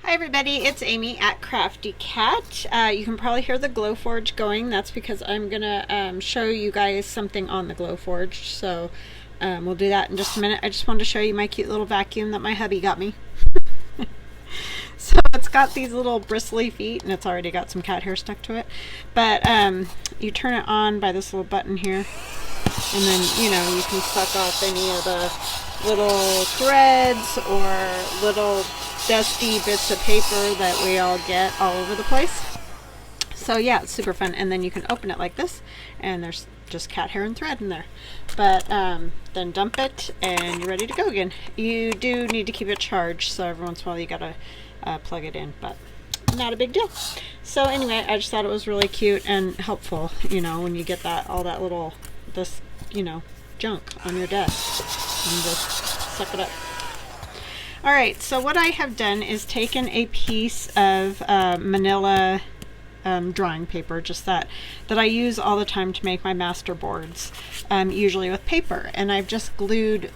Hi everybody, it's Amy at Crafty Cat. You can probably hear the Glowforge going. That's because I'm gonna show you guys something on the Glowforge. So we'll do that in just a minute. I just wanted to show you my cute little vacuum that my hubby got me. So it's got these little bristly feet and it's already got some cat hair stuck to it. But you turn it on by this little button here, and then you can suck off any of the little threads or little dusty bits of paper that we all get all over the place. So yeah, it's super fun. And then you can open it like this and there's just cat hair and thread in there. But then dump it and you're ready to go again. You do need to keep it charged, so every once in a while you gotta plug it in, but not a big deal. So anyway, I just thought it was really cute and helpful, when you get that all that little junk on your desk and just suck it up. Alright, so what I have done is taken a piece of manila drawing paper, just that I use all the time to make my master boards, usually with paper, and I've just glued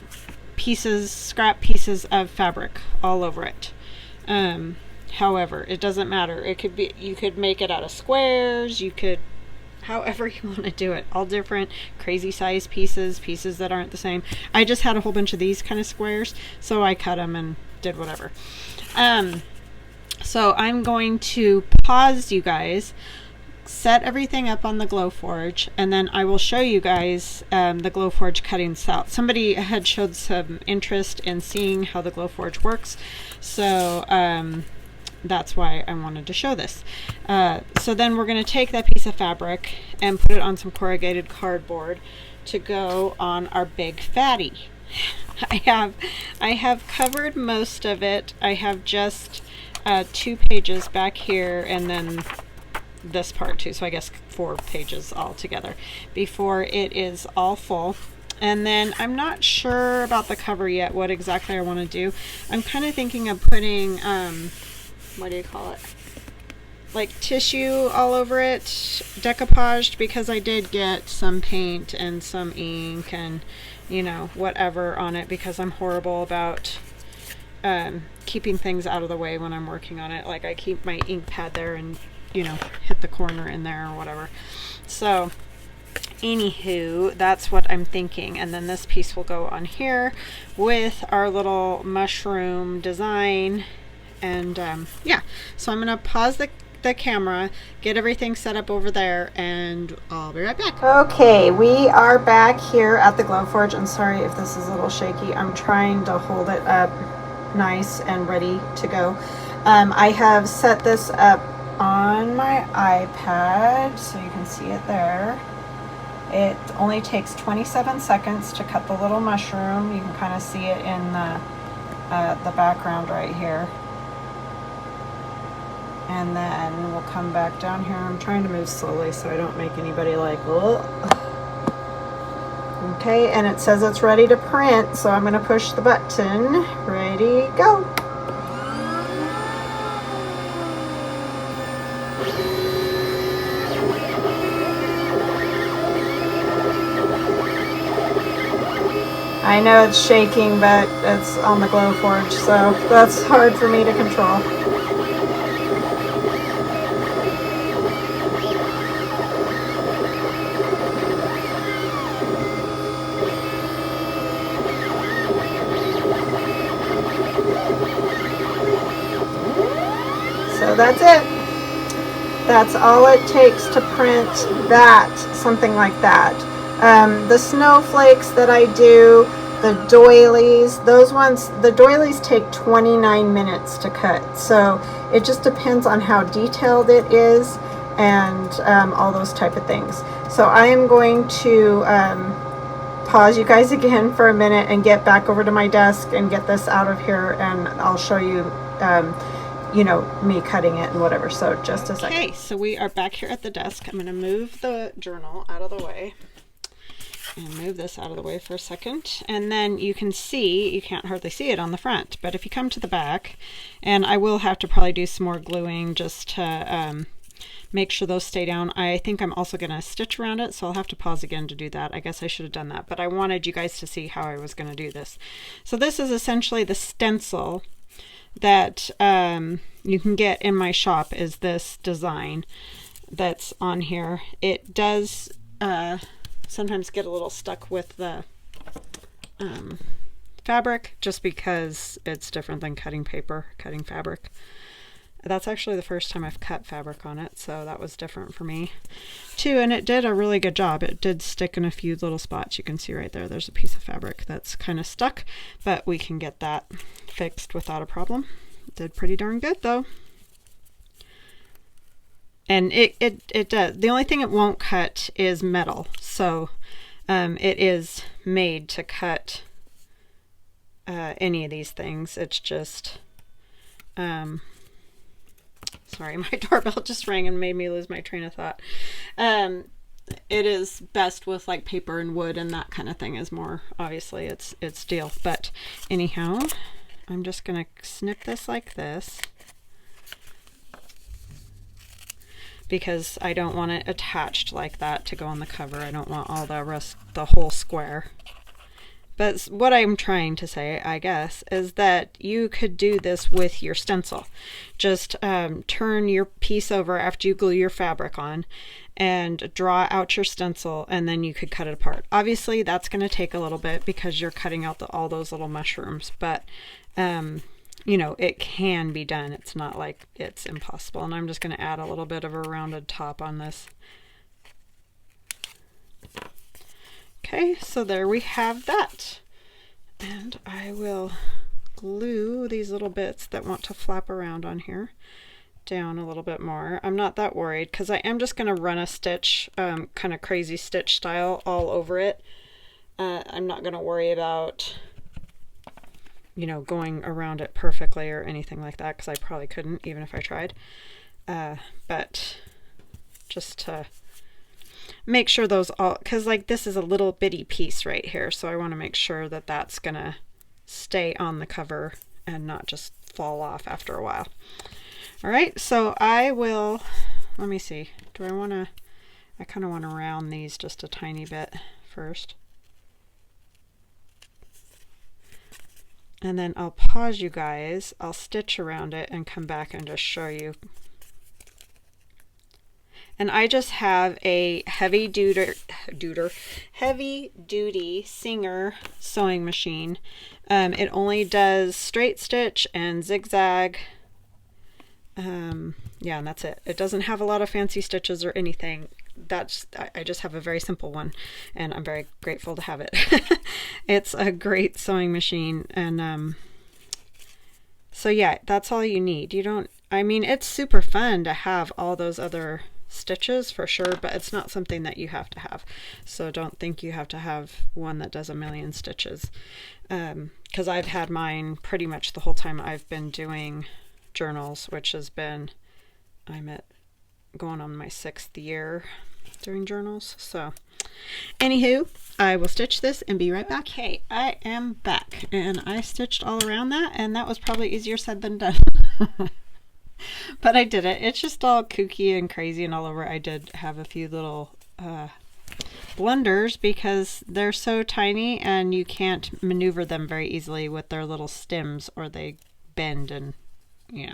scrap pieces of fabric all over it. However, it doesn't matter. It could be, you could make it out of squares, you could, however you want to do it, all different crazy size pieces that aren't the same. I just had a whole bunch of these kind of squares, so I cut them and did whatever. So I'm going to pause you guys, set everything up on the Glowforge, and then I will show you guys the Glowforge cutting this out. Somebody had showed some interest in seeing how the Glowforge works, so that's why I wanted to show this. So then we're going to take that piece of fabric and put it on some corrugated cardboard to go on our big fatty. I have covered most of it. I have just 2 pages back here and then this part too, so I guess 4 pages all together before it is all full. And then I'm not sure about the cover yet, what exactly I want to do. I'm kind of thinking of putting what do you call it, like tissue all over it, decoupaged, because I did get some paint and some ink and whatever on it, because I'm horrible about keeping things out of the way when I'm working on it. Like I keep my ink pad there and hit the corner in there or whatever. So anywho, that's what I'm thinking. And then this piece will go on here with our little mushroom design. And yeah, so I'm gonna pause the camera, get everything set up over there, and I'll be right back. Okay, we are back here at the Glowforge. I'm sorry if this is a little shaky. I'm trying to hold it up nice and ready to go. I have set this up on my iPad so you can see it there. It only takes 27 seconds to cut the little mushroom. You can kind of see it in the background right here. And then we'll come back down here. I'm trying to move slowly so I don't make anybody like, ugh. Okay, and it says it's ready to print, so I'm going to push the button. Ready, go. I know it's shaking, but it's on the Glowforge, so that's hard for me to control. So that's it. That's all it takes to print that, something like that. The snowflakes that I do, the doilies, those ones, the doilies take 29 minutes to cut. So it just depends on how detailed it is and all those type of things. So I am going to pause you guys again for a minute and get back over to my desk and get this out of here, and I'll show you me cutting it and whatever. So just a second. Okay, so we are back here at the desk. I'm going to move the journal out of the way and move this out of the way for a second. And then you can see, you can't hardly see it on the front, but if you come to the back, and I will have to probably do some more gluing just to make sure those stay down. I think I'm also going to stitch around it, so I'll have to pause again to do that. I guess I should have done that, but I wanted you guys to see how I was going to do this. So this is essentially the stencil that you can get in my shop is this design that's on here. It does sometimes get a little stuck with the fabric, just because it's different than cutting paper, cutting fabric. That's actually the first time I've cut fabric on it, so that was different for me too, and it did a really good job. It did stick in a few little spots. You can see right there, there's a piece of fabric that's kind of stuck, but we can get that fixed without a problem. It did pretty darn good though. And it does. The only thing it won't cut is metal, so it is made to cut any of these things. It's just sorry, my doorbell just rang and made me lose my train of thought. It is best with like paper and wood, and that kind of thing is more obviously its deal. But anyhow, I'm just gonna snip this like this, because I don't want it attached like that to go on the cover. I don't want all the whole square. But what I'm trying to say, I guess, is that you could do this with your stencil. Just turn your piece over after you glue your fabric on and draw out your stencil, and then you could cut it apart. Obviously, that's going to take a little bit because you're cutting out all those little mushrooms, but you know, it can be done. It's not like it's impossible. And I'm just going to add a little bit of a rounded top on this. Okay, so there we have that. And I will glue these little bits that want to flap around on here down a little bit more. I'm not that worried because I am just going to run a stitch, kind of crazy stitch style all over it. I'm not going to worry about, you know, going around it perfectly or anything like that, because I probably couldn't even if I tried. But just to make sure those all, because like this is a little bitty piece right here, so I want to make sure that that's gonna stay on the cover and not just fall off after a while. All right, so I will, let me see, do I want to, I kind of want to round these just a tiny bit first. And then I'll pause you guys, I'll stitch around it and come back and just show you. And I just have a heavy duty Singer sewing machine. It only does straight stitch and zigzag. Yeah, and that's it. It doesn't have a lot of fancy stitches or anything. I just have a very simple one, and I'm very grateful to have it. It's a great sewing machine, and so yeah, that's all you need. You don't, I mean, it's super fun to have all those other stitches for sure, but it's not something that you have to have. So don't think you have to have one that does a million stitches, because I've had mine pretty much the whole time I've been doing journals, which has been, I'm at going on my 6th year doing journals. So anywho, I will stitch this and be right back. Okay, I am back, and I stitched all around that, and that was probably easier said than done. But I did it. It's just all kooky and crazy and all over. I did have a few little blunders because they're so tiny and you can't maneuver them very easily with their little stems, or they bend and, you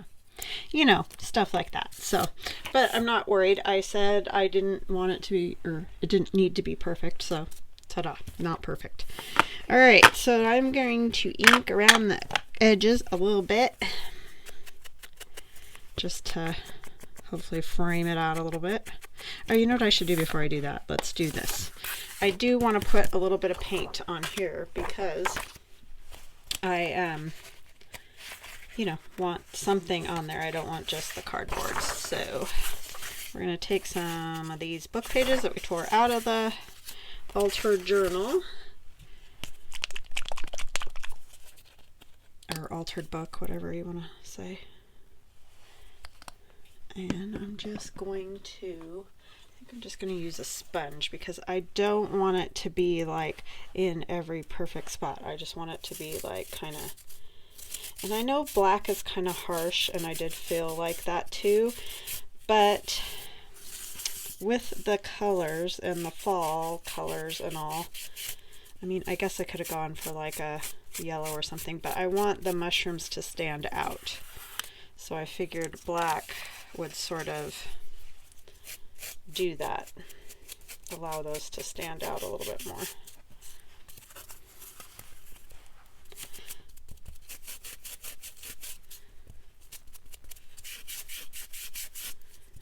know, stuff like that. So, but I'm not worried. I said I didn't want it to be, or it didn't need to be perfect. So, ta-da, not perfect. All right, so I'm going to ink around the edges a little bit, just to hopefully frame it out a little bit. Oh, you know what I should do before I do that? Let's do this. I do want to put a little bit of paint on here because I, you know, want something on there. I don't want just the cardboard. So we're going to take some of these book pages that we tore out of the altered journal, or altered book, whatever you want to say. And I'm just going to, I think I'm just going to use a sponge because I don't want it to be like in every perfect spot. I just want it to be like kind of, and I know black is kind of harsh, and I did feel like that too, but with the colors and the fall colors and all, I mean, I guess I could have gone for like a yellow or something, but I want the mushrooms to stand out. So I figured black would sort of do that, allow those to stand out a little bit more.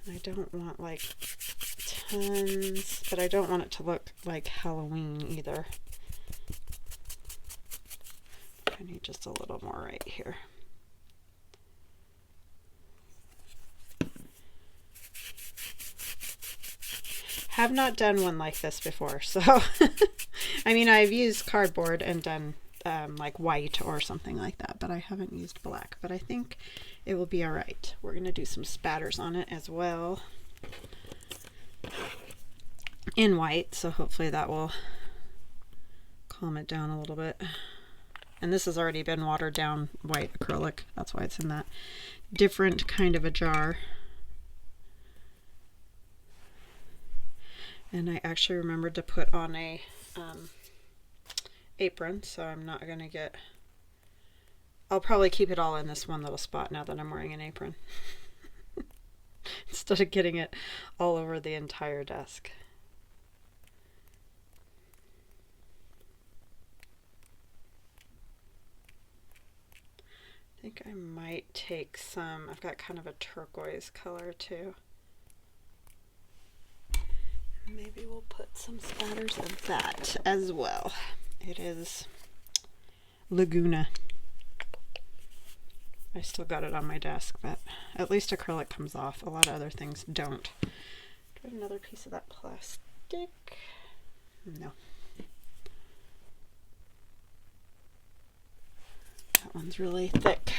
I don't want like tons, but I don't want it to look like Halloween either. I need just a little more right here. Have not done one like this before, so I mean, I've used cardboard and done like white or something like that, but I haven't used black, but I think it will be all right. We're going to do some spatters on it as well in white, so hopefully that will calm it down a little bit. And this has already been watered down white acrylic, that's why it's in that different kind of a jar. And I actually remembered to put on a apron, so I'm not going to get... I'll probably keep it all in this one little spot now that I'm wearing an apron. Instead of getting it all over the entire desk. I think I might take some... I've got kind of a turquoise color too. Maybe we'll put some spatters of that as well. It is Laguna. I still got it on my desk, but at least acrylic comes off. A lot of other things don't. Do I have another piece of that plastic? No. That one's really thick.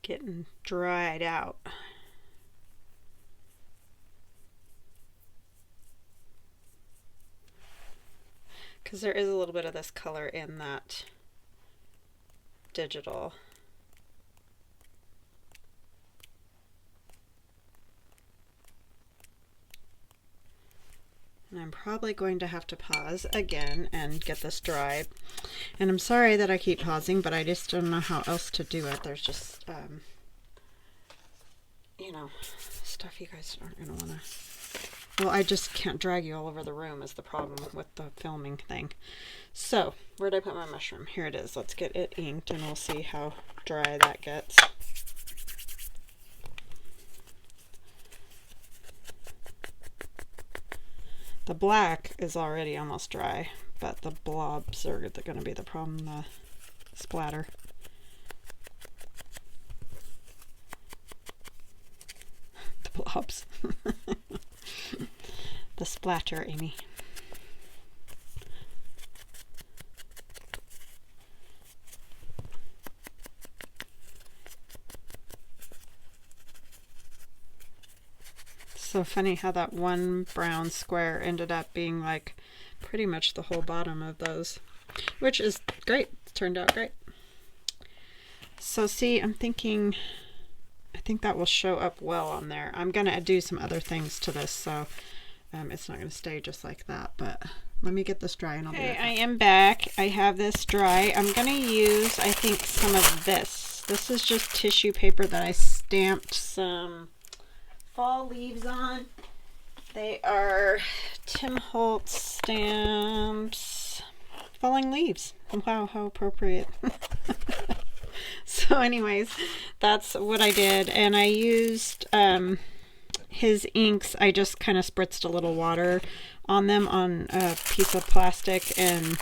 Getting dried out. Because there is a little bit of this color in that digital. And I'm probably going to have to pause again and get this dried. And I'm sorry that I keep pausing, but I just don't know how else to do it. There's just, you know, stuff you guys aren't going to want to... Well, I just can't drag you all over the room is the problem with the filming thing. So, where did I put my mushroom? Here it is. Let's get it inked and we'll see how dry that gets. The black is already almost dry, but the blobs are going to be the problem, the splatter. The blobs. The splatter, Amy. So funny how that one brown square ended up being like pretty much the whole bottom of those, which is great. It turned out great. So see, I'm thinking, I think that will show up well on there. I'm going to do some other things to this, so it's not going to stay just like that, but let me get this dry and I'll be right back. I am back. I have this dry. I'm going to use, I think, some of this. This is just tissue paper that I stamped some fall leaves on. They are Tim Holtz stamps, falling leaves. Wow, how appropriate. So anyways, that's what I did, and I used his inks. I just kind of spritzed a little water on them on a piece of plastic and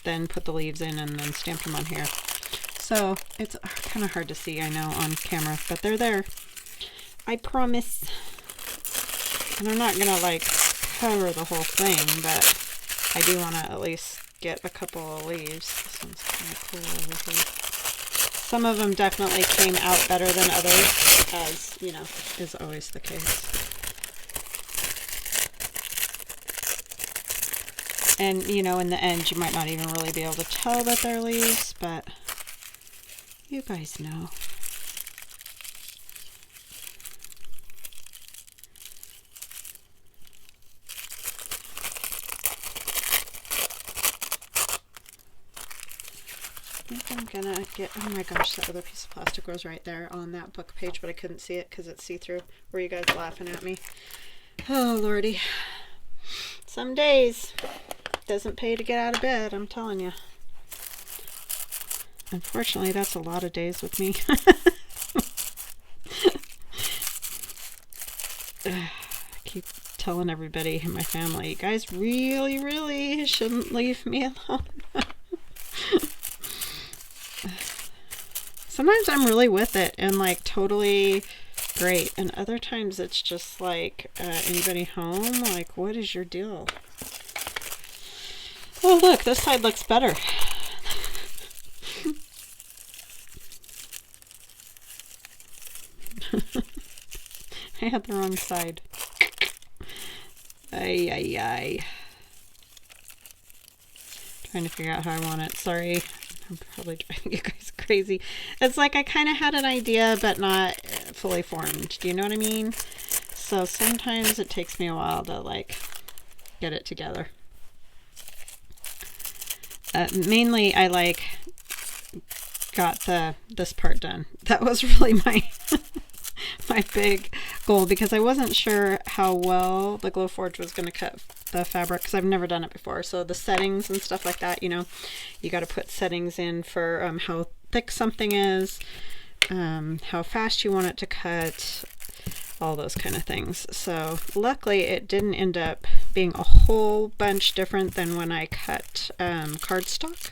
then put the leaves in and then stamped them on here. So it's kind of hard to see, I know, on camera, but they're there. I promise. And I'm not going to like cover the whole thing, but I do want to at least get a couple of leaves. This one's kind of cool over here. Some of them definitely came out better than others, as, you know, is always the case. And, you know, in the end, you might not even really be able to tell that they're leaves, but you guys know. I think I'm gonna get, oh my gosh, that other piece of plastic was right there on that book page, but I couldn't see it because it's see-through. Were you guys laughing at me? Oh, Lordy. Some days, it doesn't pay to get out of bed, I'm telling you. Unfortunately, that's a lot of days with me. I keep telling everybody in my family, you guys really, really shouldn't leave me alone. Sometimes I'm really with it and like totally great, and other times it's just like, anybody home? Like, what is your deal? Oh, look, this side looks better. I had the wrong side. Ay, ay, ay. Trying to figure out how I want it. Sorry. I'm probably driving you guys crazy. It's like I kind of had an idea, but not fully formed. Do you know what I mean? So sometimes it takes me a while to like get it together. Mainly, I like got this part done. That was really my my big goal, because I wasn't sure how well the Glowforge was going to cut the fabric, because I've never done it before. So the settings and stuff like that, you know, you got to put settings in for how thick something is, how fast you want it to cut, all those kind of things. So luckily it didn't end up being a whole bunch different than when I cut cardstock.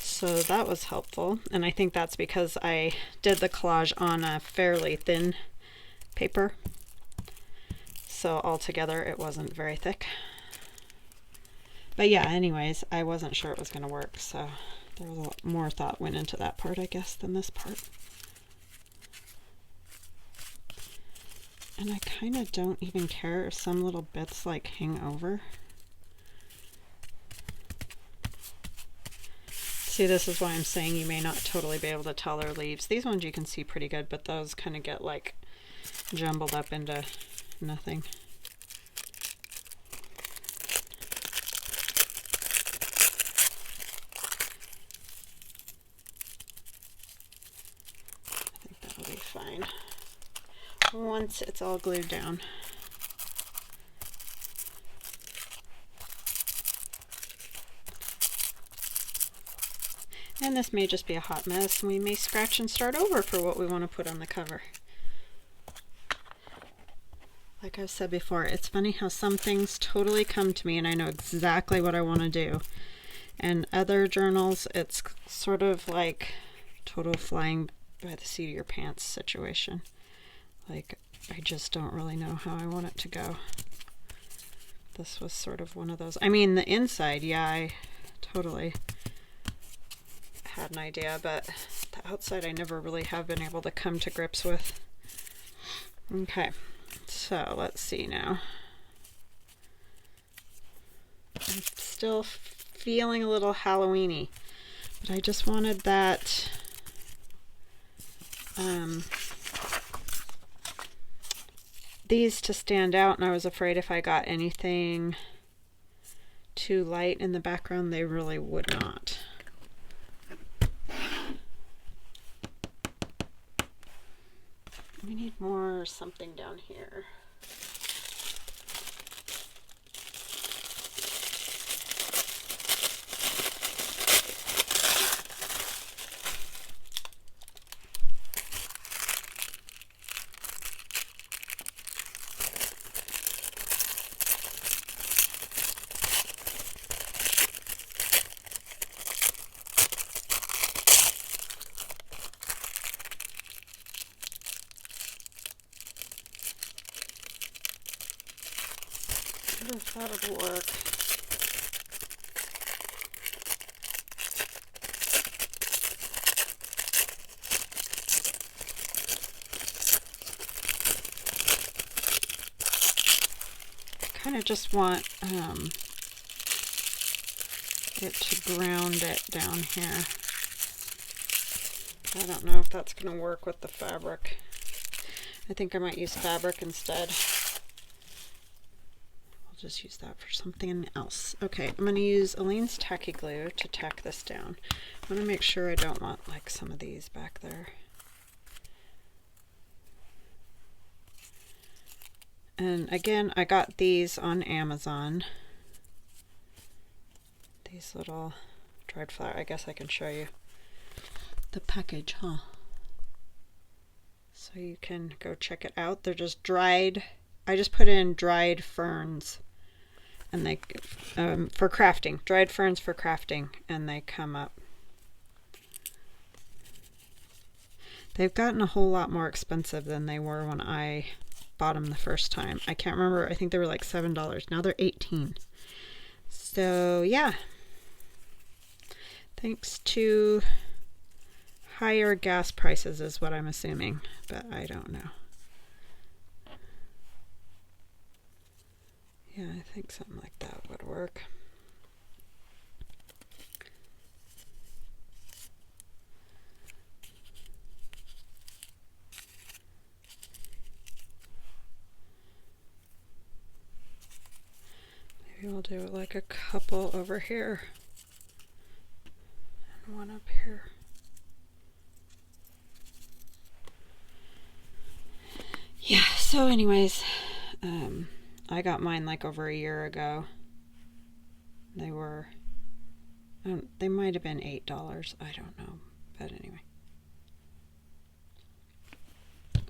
So that was helpful, and I think that's because I did the collage on a fairly thin paper, so altogether it wasn't very thick. But yeah, anyways, I wasn't sure it was going to work, so there was a lot more thought went into that part, I guess, than this part. And I kind of don't even care if some little bits like hang over. See, this is why I'm saying you may not totally be able to tell they're leaves. These ones you can see pretty good, but those kind of get like jumbled up into nothing. I think that'll be fine once it's all glued down. And this may just be a hot mess, and we may scratch and start over for what we want to put on the cover. Like I've said before, it's funny how some things totally come to me and I know exactly what I want to do. And other journals, it's sort of like total flying by the seat of your pants situation. Like, I just don't really know how I want it to go. This was sort of one of those. I mean, the inside, yeah, I totally had an idea, but the outside I never really have been able to come to grips with. Okay, so let's see now. I'm still feeling a little Halloween-y, but I just wanted that these to stand out, and I was afraid if I got anything too light in the background, they really would not. We need more something down here. If that'll work. I kind of just want it to ground it down here. I don't know if that's going to work with the fabric. I think I might use fabric instead. I'll just use that for something else. Okay, I'm going to use Aleene's tacky glue to tack this down. I want to make sure I don't want like some of these back there. And again, I got these on Amazon. These little dried flower. I guess I can show you the package, huh? So you can go check it out. They're just dried. I just put in dried ferns, and they for crafting. Dried ferns for crafting, and they come up. They've gotten a whole lot more expensive than they were when I bought them the first time. I can't remember. I think they were like $7. Now they're $18. So yeah. Thanks to higher gas prices is what I'm assuming, but I don't know. Yeah, I think something like that would work. Maybe we'll do like a couple over here and one up here. Yeah, so anyways, I got mine like over a year ago. They were, they might have been $8. I don't know, but anyway.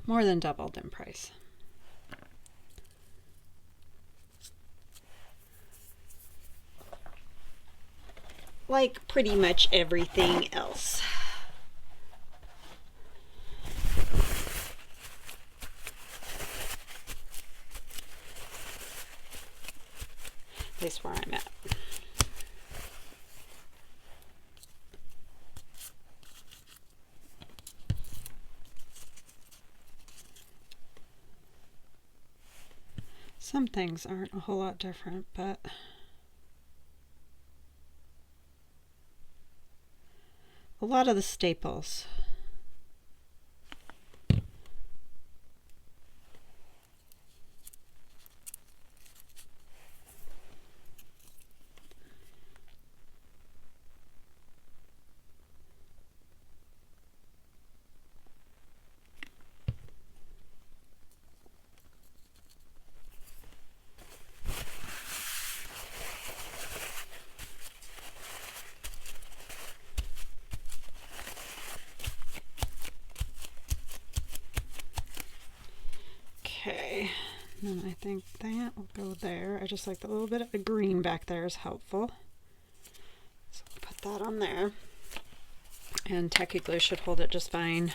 More than doubled in price. Like pretty much everything else. At least where I'm at. Some things aren't a whole lot different, but a lot of the staples. Okay, and then I think that will go there. I just like the little bit of the green back there is helpful. So we'll put that on there. And tacky glue should hold it just fine.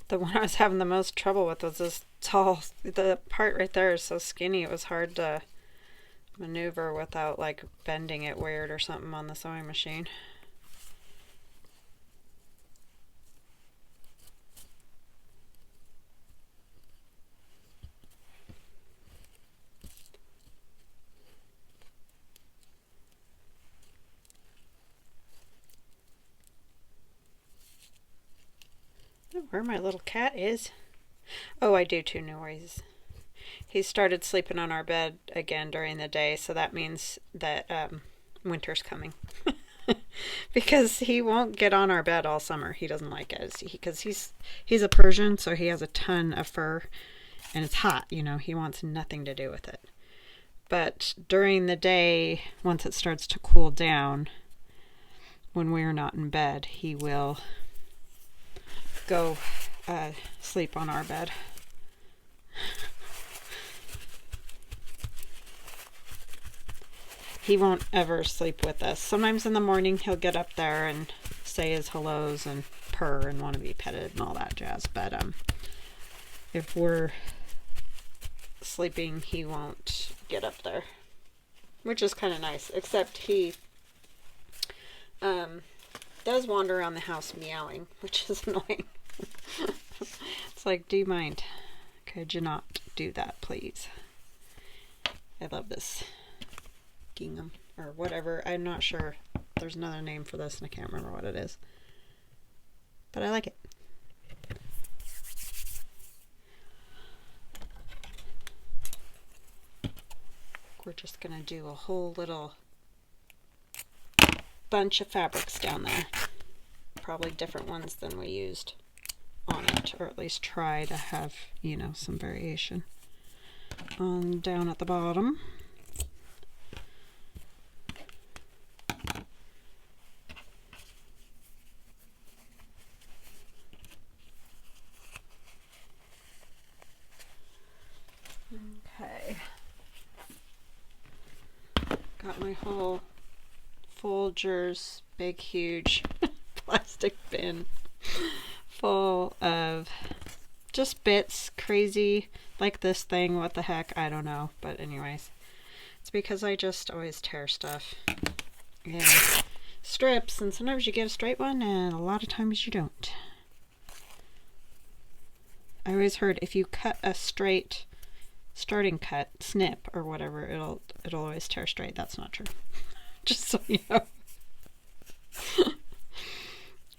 The one I was having the most trouble with was this tall, the part right there is so skinny it was hard to maneuver without like bending it weird or something on the sewing machine. Where my little cat is. Oh, I do too know where he started sleeping on our bed again during the day, so that means that winter's coming. Because he won't get on our bed all summer. He doesn't like it because he's a Persian, so he has a ton of fur and it's hot, you know, he wants nothing to do with it. But during the day, once it starts to cool down, when we're not in bed, he will go sleep on our bed. He won't ever sleep with us. Sometimes in the morning he'll get up there and say his hellos and purr and want to be petted and all that jazz. But if we're sleeping, he won't get up there, which is kind of nice. Except he does wander around the house meowing, which is annoying. It's like, do you mind? Could you not do that, please? I love this gingham or whatever. I'm not sure. There's another name for this and I can't remember what it is. But I like it. We're just going to do a whole little bunch of fabrics down there. Probably different ones than we used on it, or at least try to have, you know, some variation. On down at the bottom. Okay. Got my whole Folgers big huge plastic bin full of just bits, crazy, like this thing, what the heck, I don't know, but anyways, it's because I just always tear stuff in strips, and sometimes you get a straight one and a lot of times you don't. I always heard if you cut a straight starting cut, snip or whatever, it'll always tear straight. That's not true. Just so you know.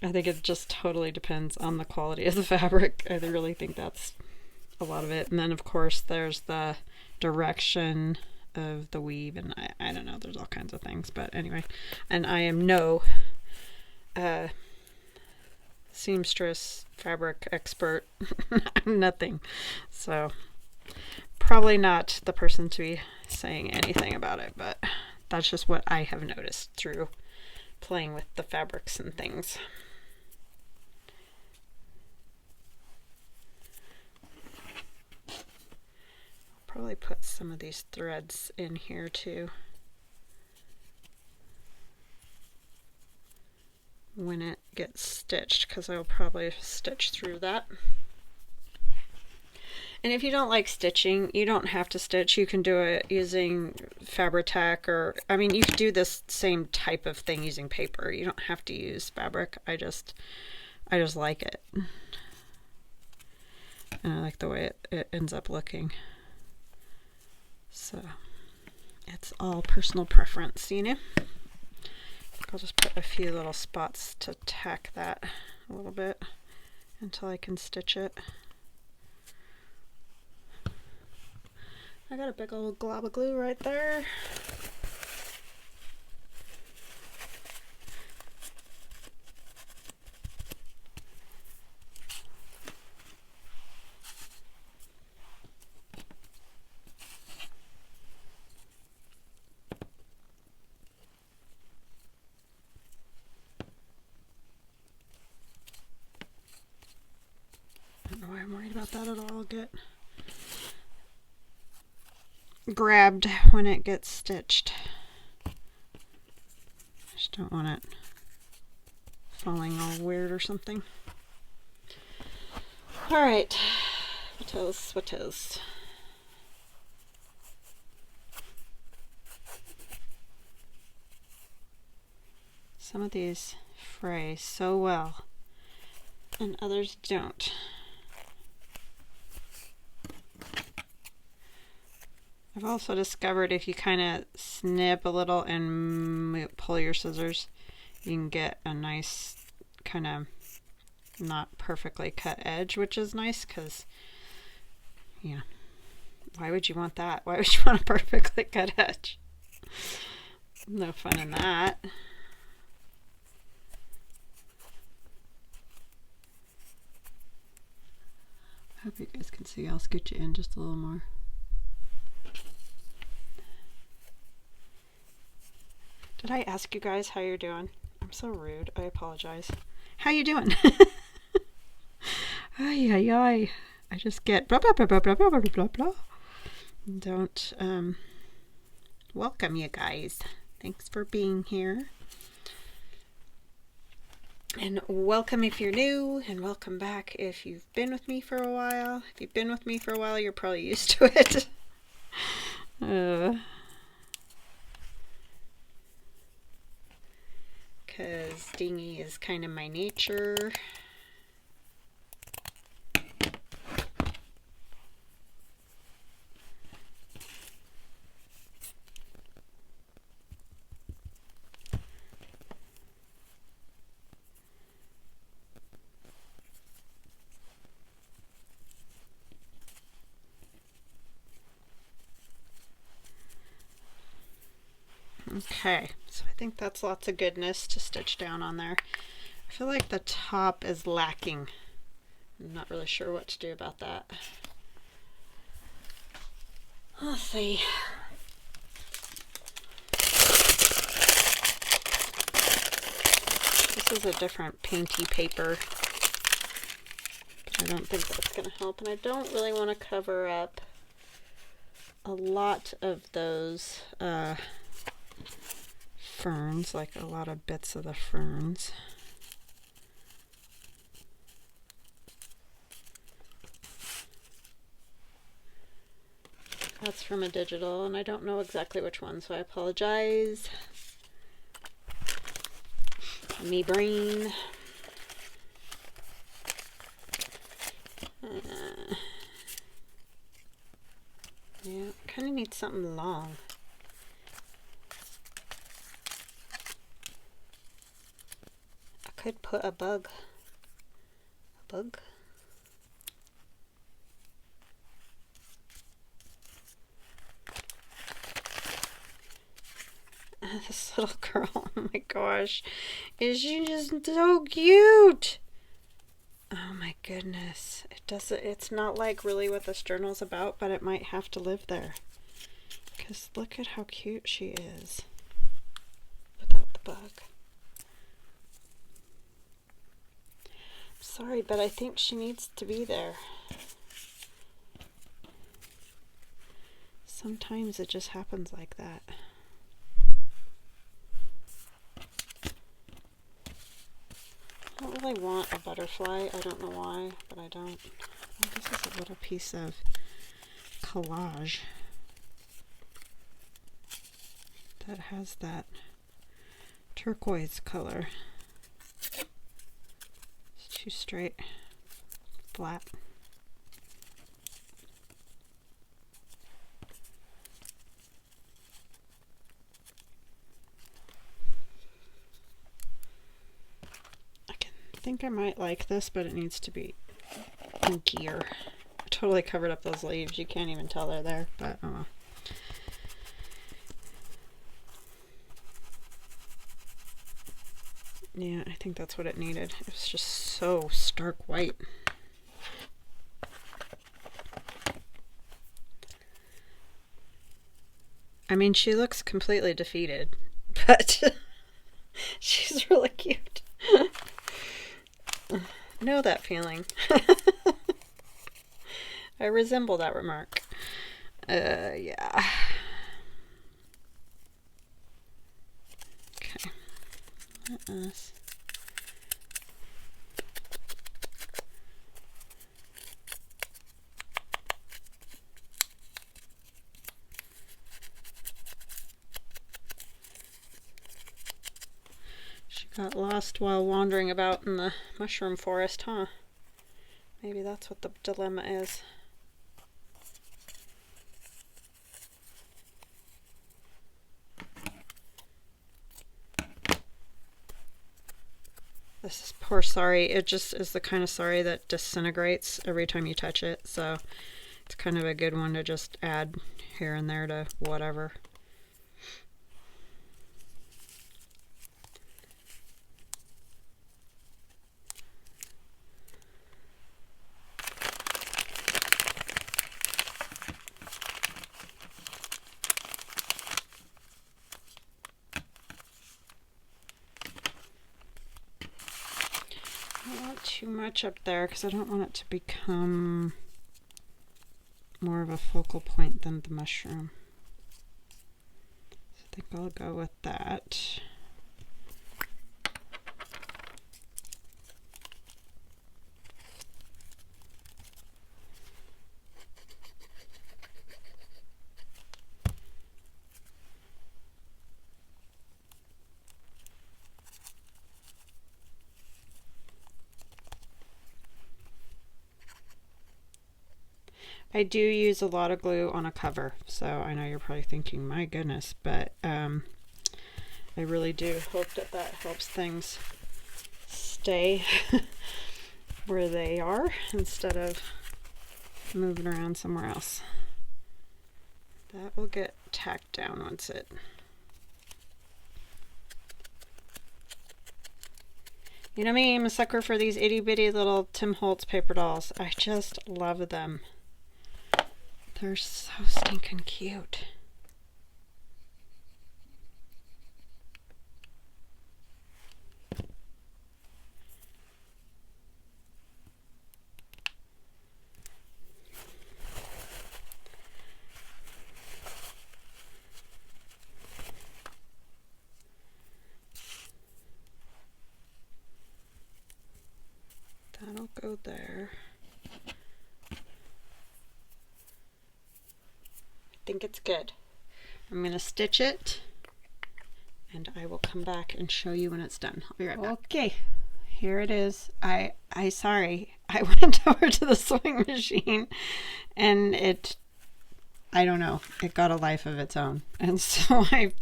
I think it just totally depends on the quality of the fabric. I really think that's a lot of it. And then of course there's the direction of the weave, and I don't know, there's all kinds of things, but anyway. And I am no seamstress fabric expert. Nothing. So probably not the person to be saying anything about it, but that's just what I have noticed through playing with the fabrics and things. Probably put some of these threads in here too when it gets stitched, because I'll probably stitch through that. And if you don't like stitching, you don't have to stitch. You can do it using Fabri-Tac, or I mean, you could do this same type of thing using paper. You don't have to use fabric. I just like it, and I like the way it ends up looking. So it's all personal preference, you know. I'll just put a few little spots to tack that a little bit until I can stitch it. I got a big old glob of glue right there. I don't know why I'm worried about that at all. I'll get grabbed when it gets stitched. I just don't want it falling all weird or something. Alright, what else? What else? Some of these fray so well and others don't. I've also discovered if you kind of snip a little and pull your scissors, you can get a nice kind of not perfectly cut edge, which is nice because, yeah, why would you want that? Why would you want a perfectly cut edge? No fun in that. I hope you guys can see. I'll scoot you in just a little more. Did I ask you guys how you're doing? I'm so rude. I apologize. How you doing? Ay, ay, ay. I just get blah, blah, blah, blah, blah, blah, blah, blah, blah. Don't, welcome you guys. Thanks for being here. And welcome if you're new, and welcome back if you've been with me for a while. If you've been with me for a while, you're probably used to it. because dingy is kind of my nature. Okay, so I think that's lots of goodness to stitch down on there. I feel like the top is lacking. I'm not really sure what to do about that. Let's see. This is a different painty paper. I don't think that's going to help, and I don't really want to cover up a lot of those ferns, like a lot of bits of the ferns. That's from a digital, and I don't know exactly which one, so I apologize. Me brain. Yeah, kind of need something long. I could put a bug. A bug? This little girl, oh my gosh, is she just so cute? Oh my goodness. It's not like really what this journal's about, but it might have to live there. Because look at how cute she is without the bug. Sorry, but I think she needs to be there. Sometimes it just happens like that. I don't really want a butterfly. I don't know why, but I don't. Oh, this is a little piece of collage that has that turquoise color. It's too straight, flat. I think I might like this, but it needs to be inkier. I totally covered up those leaves. You can't even tell they're there, but oh well. Yeah, I think that's what it needed. It was just so stark white. I mean, she looks completely defeated, but she's really cute. Know that feeling. I resemble that remark. Yeah. Okay. Let us. She got lost while wandering about in the mushroom forest, huh? Maybe that's what the dilemma is. This is poor sari. It just is the kind of sari that disintegrates every time you touch it, so it's kind of a good one to just add here and there to whatever. Too much up there because I don't want it to become more of a focal point than the mushroom. So I think I'll go with that. I do use a lot of glue on a cover, so I know you're probably thinking, my goodness, but I really do hope that that helps things stay where they are instead of moving around somewhere else. That will get tacked down once it... You know me, I'm a sucker for these itty bitty little Tim Holtz paper dolls. I just love them. They're so stinking cute. That'll go there. I think it's good. I'm going to stitch it and I will come back and show you when it's done. I'll be right back. Okay, here it is. Sorry, I went over to the sewing machine and I don't know, it got a life of its own. And so I've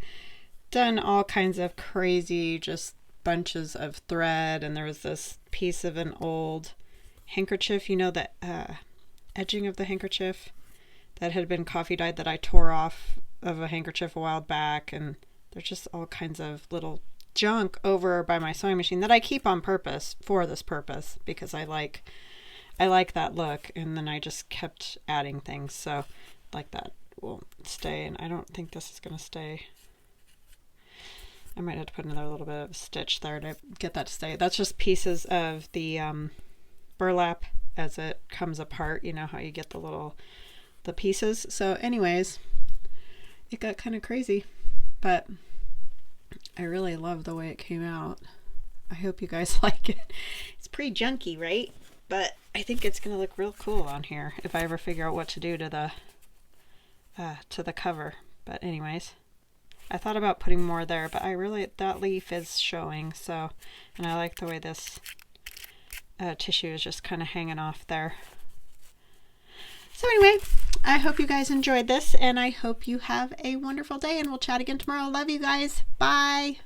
done all kinds of crazy, just bunches of thread, and there was this piece of an old handkerchief, you know, the edging of the handkerchief that had been coffee dyed that I tore off of a handkerchief a while back, and there's just all kinds of little junk over by my sewing machine that I keep on purpose for this purpose because I like that look, and then I just kept adding things, so like that will stay, and I don't think this is going to stay. I might have to put another little bit of stitch there to get that to stay. That's just pieces of the burlap as it comes apart. You know how you get the pieces. So anyways, it got kind of crazy, but I really love the way it came out. I hope you guys like it. It's pretty junky, right? But I think it's going to look real cool on here if I ever figure out what to do to the cover. But anyways, I thought about putting more there, but that leaf is showing, so, and I like the way this tissue is just kind of hanging off there. So anyway, I hope you guys enjoyed this, and I hope you have a wonderful day, and we'll chat again tomorrow. Love you guys. Bye.